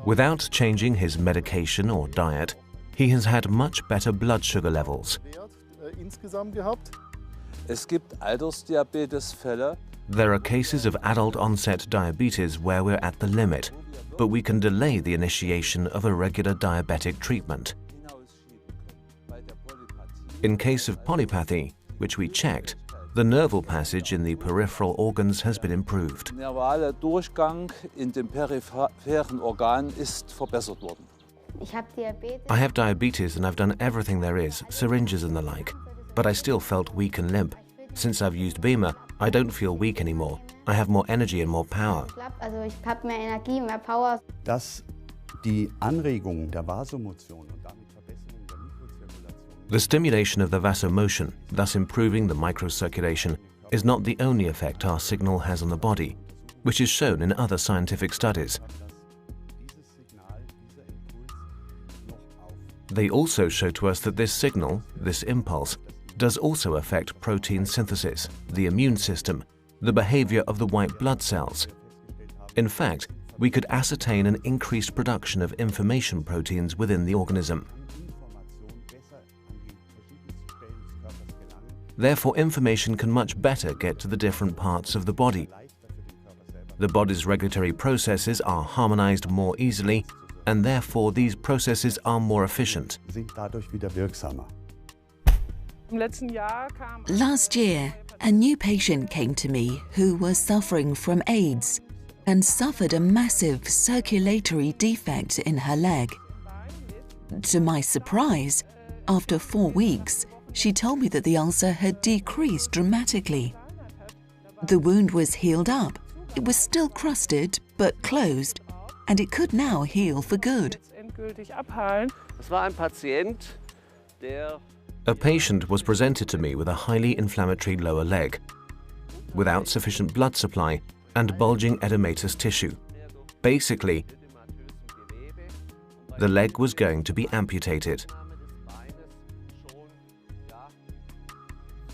Without changing his medication or diet, he has had much better blood sugar levels. Es gibt Altersdiabetesfälle. There are cases of adult-onset diabetes where we're at the limit, but we can delay the initiation of a regular diabetic treatment. In case of polypathy, which we checked, the nerval passage in the peripheral organs has been improved. Der nervale Durchgang in den peripheren Organen ist verbessert worden. I have diabetes and I've done everything there is, syringes and the like, but I still felt weak and limp. Since I've used BEMER, I don't feel weak anymore. I have more energy and more power. Dass die Anregung der Vasomotion und damit Verbesserung der Mikrozirkulation. The stimulation of the vasomotion, thus improving the microcirculation, is not the only effect our signal has on the body, which is shown in other scientific studies. They also show to us that this signal, this impulse, does also affect protein synthesis, the immune system, the behavior of the white blood cells. In fact, we could ascertain an increased production of information proteins within the organism. Therefore, information can much better get to the different parts of the body. The body's regulatory processes are harmonized more easily, and therefore these processes are more efficient. Last year, a new patient came to me who was suffering from AIDS and suffered a massive circulatory defect in her leg. To my surprise, after 4 weeks, she told me that the ulcer had decreased dramatically. The wound was healed up. It was still crusted, but closed, and it could now heal for good. A patient was presented to me with a highly inflammatory lower leg, without sufficient blood supply and bulging edematous tissue. Basically, the leg was going to be amputated.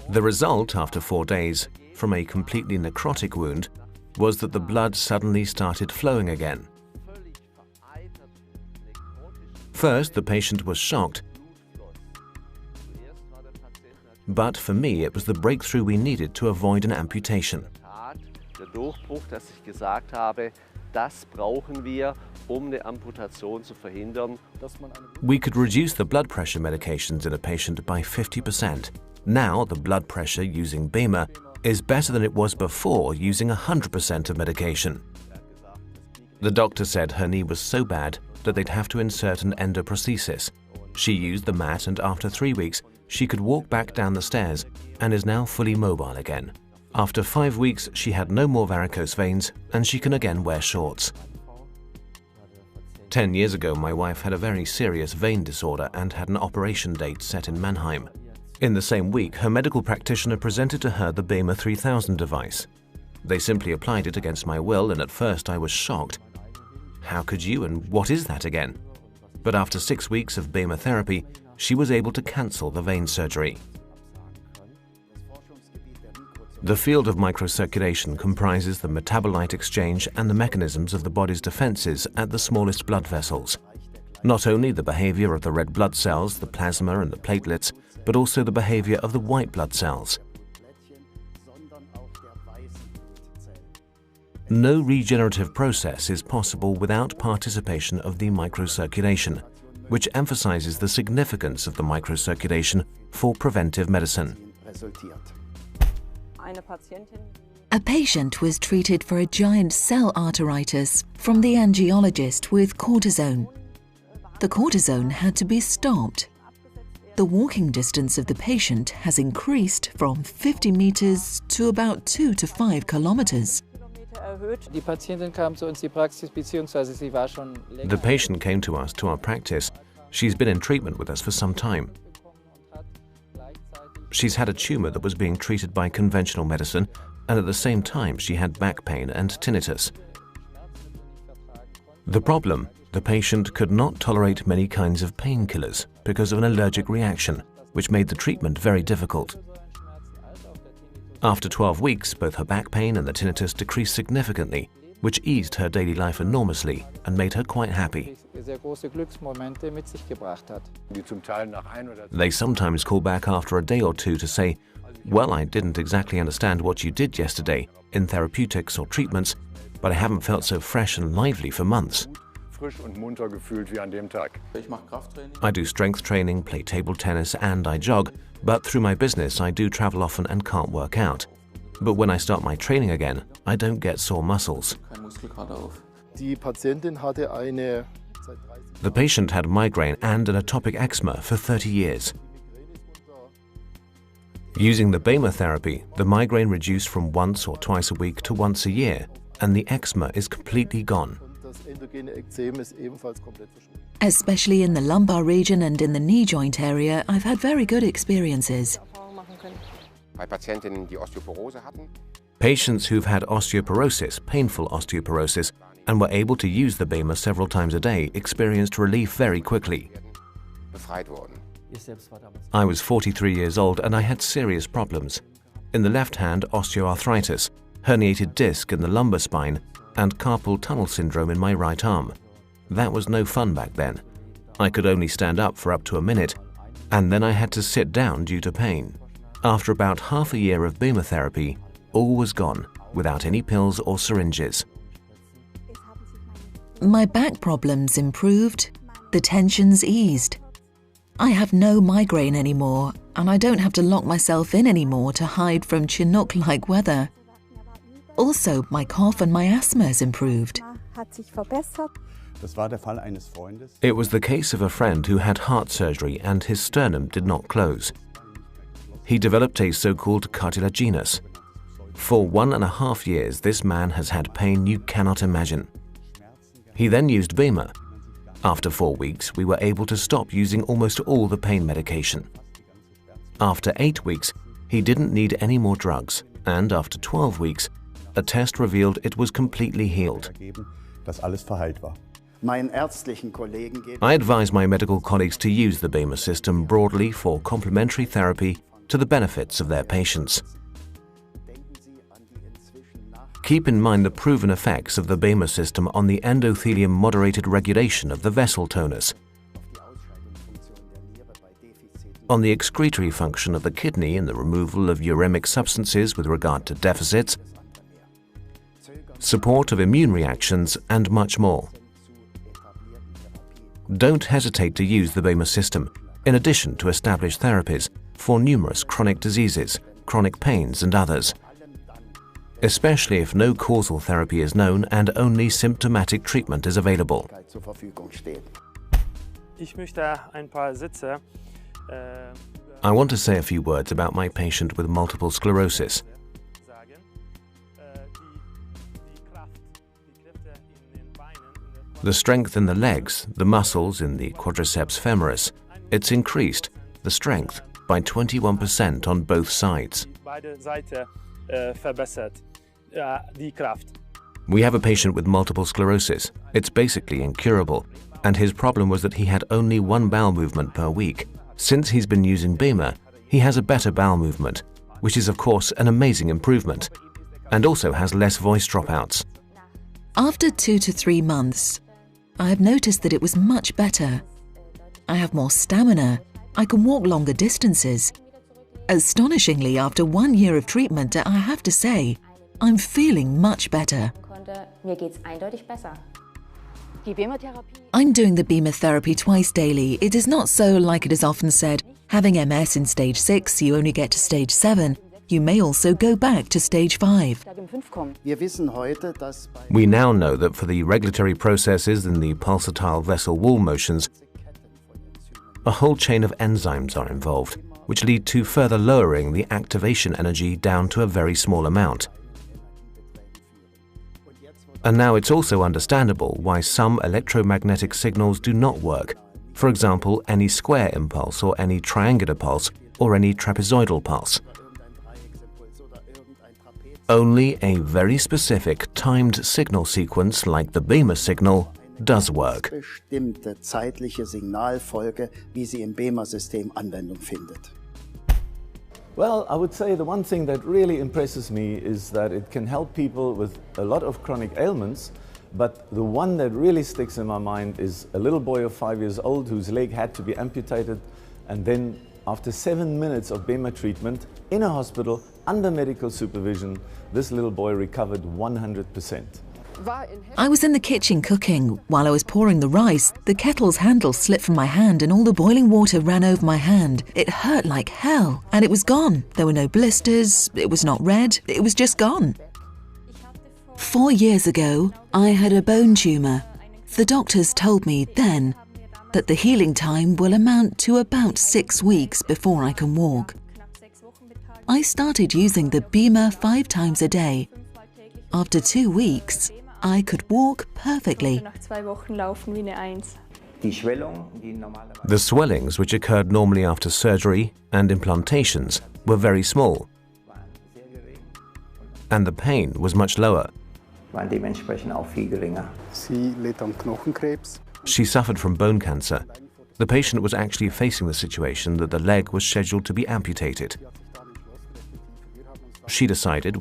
The result after 4 days, from a completely necrotic wound, was that the blood suddenly started flowing again. First, the patient was shocked, but for me it was the breakthrough we needed to avoid an amputation. Der Durchbruch, dass ich gesagt habe, das brauchen wir, eine Amputation zu verhindern. We could reduce the blood pressure medications in a patient by 50%. Now the blood pressure using BEMER is better than it was before using 100% of medication. The doctor said her knee was so bad that they'd have to insert an endoprosthesis. She used the mat, and after 3 weeks, she could walk back down the stairs and is now fully mobile again. After 5 weeks, she had no more varicose veins and she can again wear shorts. 10 years ago, my wife had a very serious vein disorder and had an operation date set in Mannheim. In the same week, her medical practitioner presented to her the BEMER 3000 device. They simply applied it against my will, and at first I was shocked. How could you, and what is that again? But after 6 weeks of BEMER therapy, she was able to cancel the vein surgery. The field of microcirculation comprises the metabolite exchange and the mechanisms of the body's defenses at the smallest blood vessels. Not only the behavior of the red blood cells, the plasma and the platelets, but also the behavior of the white blood cells. No regenerative process is possible without participation of the microcirculation, which emphasizes the significance of the microcirculation for preventive medicine. A patient was treated for a giant cell arteritis from the angiologist with cortisone. The cortisone had to be stopped. The walking distance of the patient has increased from 50 meters to about 2 to 5 kilometers. Die Patientin kam zu uns die Praxis, beziehungsweise sie war schon länger. The patient came to us, to our practice. She's been in treatment with us for some time. She's had a tumor that was being treated by conventional medicine, and at the same time she had back pain and tinnitus. The problem, the patient could not tolerate many kinds of painkillers because of an allergic reaction, which made the treatment very difficult. After 12 weeks, both her back pain and the tinnitus decreased significantly, which eased her daily life enormously and made her quite happy. Sehr große Glücksmomente mit sich gebracht hat. They sometimes call back after a day or two to say, "Well, I didn't exactly understand what you did yesterday in therapeutics or treatments, but I haven't felt so fresh and lively for months." I do strength training, play table tennis, and I jog, but through my business I do travel often and can't work out. But when I start my training again, I don't get sore muscles. Die Patientin hatte eine The patient had migraine and an atopic eczema for 30 years. Using the BEMER therapy, the migraine reduced from once or twice a week to once a year, and the eczema is completely gone. das endogene Ekzem ist ebenfalls komplett verschwunden. Especially in the lumbar region and in the knee joint area, I've had very good experiences. Bei Patientinnen, die Osteoporose hatten, Patients who've had osteoporosis, painful osteoporosis, and were able to use the BEMER several times a day experienced relief very quickly. befreit wurden. I was 43 years old and I had serious problems. In the left hand, osteoarthritis, herniated disc in the lumbar spine, and carpal tunnel syndrome in my right arm. That was no fun back then. I could only stand up for up to a minute, and then I had to sit down due to pain. After about half a year of BEMER therapy, all was gone, without any pills or syringes. My back problems improved, the tensions eased. I have no migraine anymore, and I don't have to lock myself in anymore to hide from Chinook-like weather. Also, my cough and my asthma has improved. Hat sich verbessert. Das war der Fall eines Freundes. It was the case of a friend who had heart surgery and his sternum did not close. He developed a so-called cartilaginous. For 1.5 years, this man has had pain you cannot imagine. He then used BEMER. After 4 weeks, we were able to stop using almost all the pain medication. After 8 weeks, he didn't need any more drugs, and after 12 weeks, a test revealed it was completely healed. Dass alles verheilt war. I advise my medical colleagues to use the BEMER system broadly for complementary therapy to the benefits of their patients. Keep in mind the proven effects of the BEMER system on the endothelium-moderated regulation of the vessel tonus, on the excretory function of the kidney in the removal of uremic substances with regard to deficits, support of immune reactions, and much more. Don't hesitate to use the BEMER system, in addition to established therapies, for numerous chronic diseases, chronic pains, and others, especially if no causal therapy is known and only symptomatic treatment is available. Ich möchte ein paar Sätze I want to say a few words about my patient with multiple sclerosis. sagen. Die Kraft, die Kräfte in den Beinen, in der The strength in the legs, the muscles in the quadriceps femoris, it's increased, the strength, by 21% on both sides. beide Seiten verbessert. Die Kraft. We have a patient with multiple sclerosis. It's basically incurable, and his problem was that he had only one bowel movement per week. Since he's been using BEMER, he has a better bowel movement, which is of course an amazing improvement, and also has less voice dropouts. After 2 to 3 months, I have noticed that it was much better. I have more stamina, I can walk longer distances. Astonishingly, after 1 year of treatment, I have to say, I'm feeling much better. Mir geht's eindeutig besser. I'm doing the BEMER therapy twice daily. It is not so, like it is often said, having MS in stage 6, you only get to stage 7. You may also go back to stage 5. We now know that for the regulatory processes in the pulsatile vessel wall motions, a whole chain of enzymes are involved, which lead to further lowering the activation energy down to a very small amount. And now it's also understandable why some electromagnetic signals do not work. For example, any square impulse or any triangular pulse or any trapezoidal pulse. Only a very specific timed signal sequence like the BEMER signal does work. Bestimmte zeitliche Signalfolge, wie sie im BEMER-System Anwendung findet. Well, I would say the one thing that really impresses me is that it can help people with a lot of chronic ailments, but the one that really sticks in my mind is a little boy of 5 years old whose leg had to be amputated, and then after 7 minutes of BEMER treatment in a hospital under medical supervision, this little boy recovered 100%. I was in the kitchen cooking. While I was pouring the rice, the kettle's handle slipped from my hand and all the boiling water ran over my hand. It hurt like hell, and it was gone. There were no blisters, it was not red, it was just gone. 4 years ago, I had a bone tumour. The doctors told me then that the healing time will amount to about 6 weeks before I can walk. I started using the BEMER 5 times a day. After 2 weeks, I could walk perfectly. The swellings, which occurred normally after surgery and implantations, were very small, and the pain was much lower. She suffered from bone cancer. The patient was actually facing the situation that the leg was scheduled to be amputated.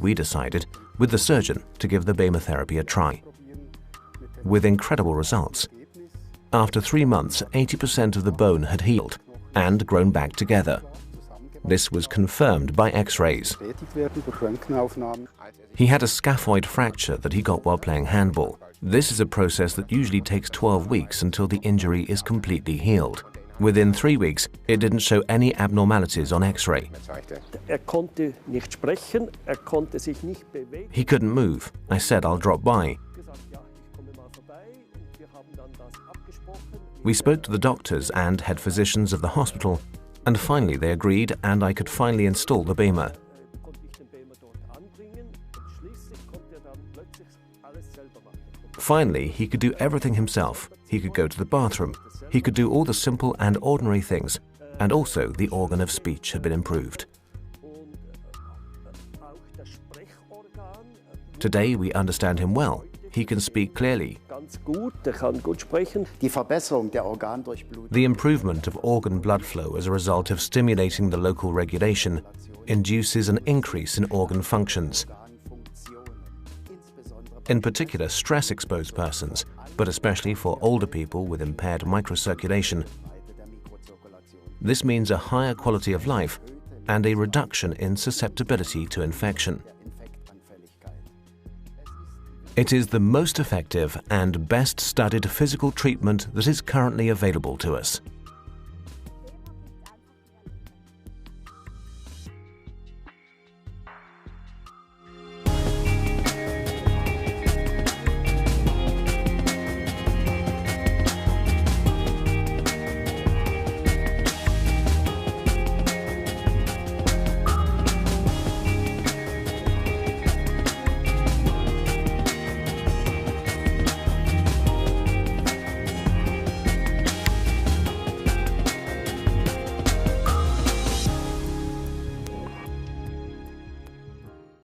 We decided, with the surgeon to give the BEMER therapy a try. With incredible results. After 3 months, 80% of the bone had healed and grown back together. This was confirmed by X-rays. He had a scaphoid fracture that he got while playing handball. This is a process that usually takes 12 weeks until the injury is completely healed. Within 3 weeks, it didn't show any abnormalities on X-ray. He couldn't move. I said I'll drop by. We spoke to the doctors and head physicians of the hospital, and finally they agreed and I could finally install the BEMER. Finally, he could do everything himself. He could go to the bathroom. He could do all the simple and ordinary things, and also the organ of speech had been improved. Today we understand him well. He can speak clearly. The improvement of organ blood flow as a result of stimulating the local regulation induces an increase in organ functions. In particular, stress-exposed persons, but especially for older people with impaired microcirculation. This means a higher quality of life and a reduction in susceptibility to infection. It is the most effective and best studied physical treatment that is currently available to us.